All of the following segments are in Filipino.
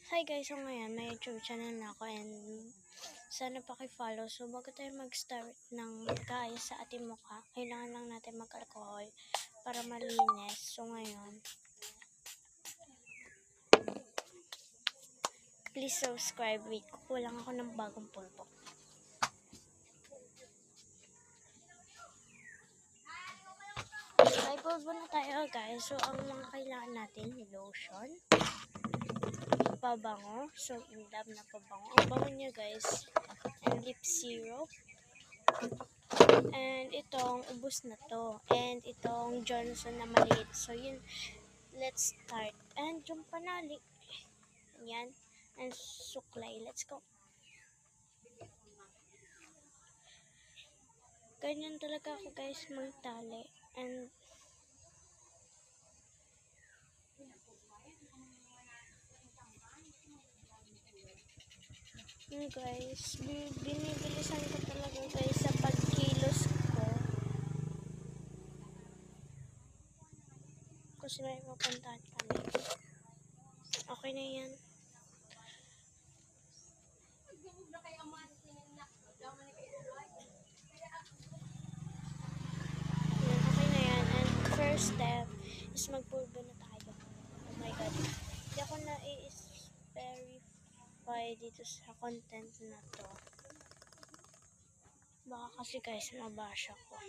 Hi guys, so ngayon may YouTube channel na ako and sana paki-follow. So bago tayo mag-start ng magkaayos sa ating mukha, kailangan lang natin mag-alcohol para malinis. So ngayon, please subscribe. Wait, kukuha lang ako ng bagong pulpo. May pulpo na tayo guys. So ang mga kailangan natin, lotion, pabango, so in love na pabango. Ang bango niya guys, and lip syrup, and itong ubos na to, and itong Johnson na maliit. So yun, let's start. And yung panali, yan, and suklay. Let's go. Ganyan talaga ako guys magtali. And yun guys, binibilisan ko talaga guys sa pagkilos ko. Kasi may mapuntahan kami. Okay na yan. Okay na yan. And first step is magpulbo na tayo. Oh my god. Hindi ako na-verify dito sa content na to. Baka kasi guys, mabasha ko.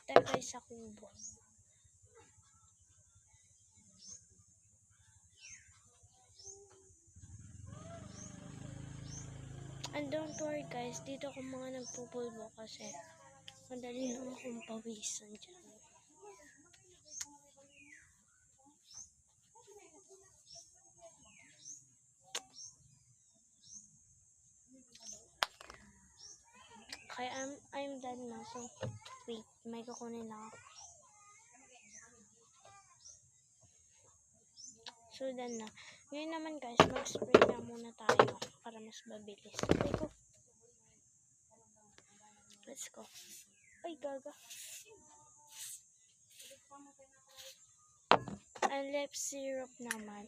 Tayo guys sa kubo. And don't worry guys, dito ako mga nagpupulbo kasi madali lang akong pawisan dyan. Okay, I'm done na. So, wait, may kukunin lang ako. So, done na. Ngayon naman guys, mag-spray na muna tayo para mas mabilis. Okay ko. Let's go. Ay, gaga. And lip syrup naman.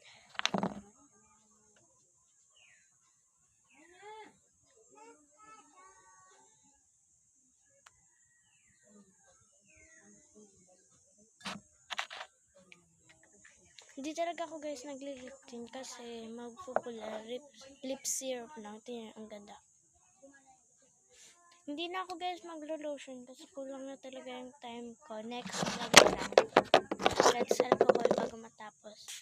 Hindi talaga ako guys nagli-lip tint kasi magpupula lip syrup lang. Tingnan, ang ganda. Hindi na ako guys maglo-lotion kasi kulang na talaga yung time ko. Next vlog na lang. Let's alcohol bago matapos.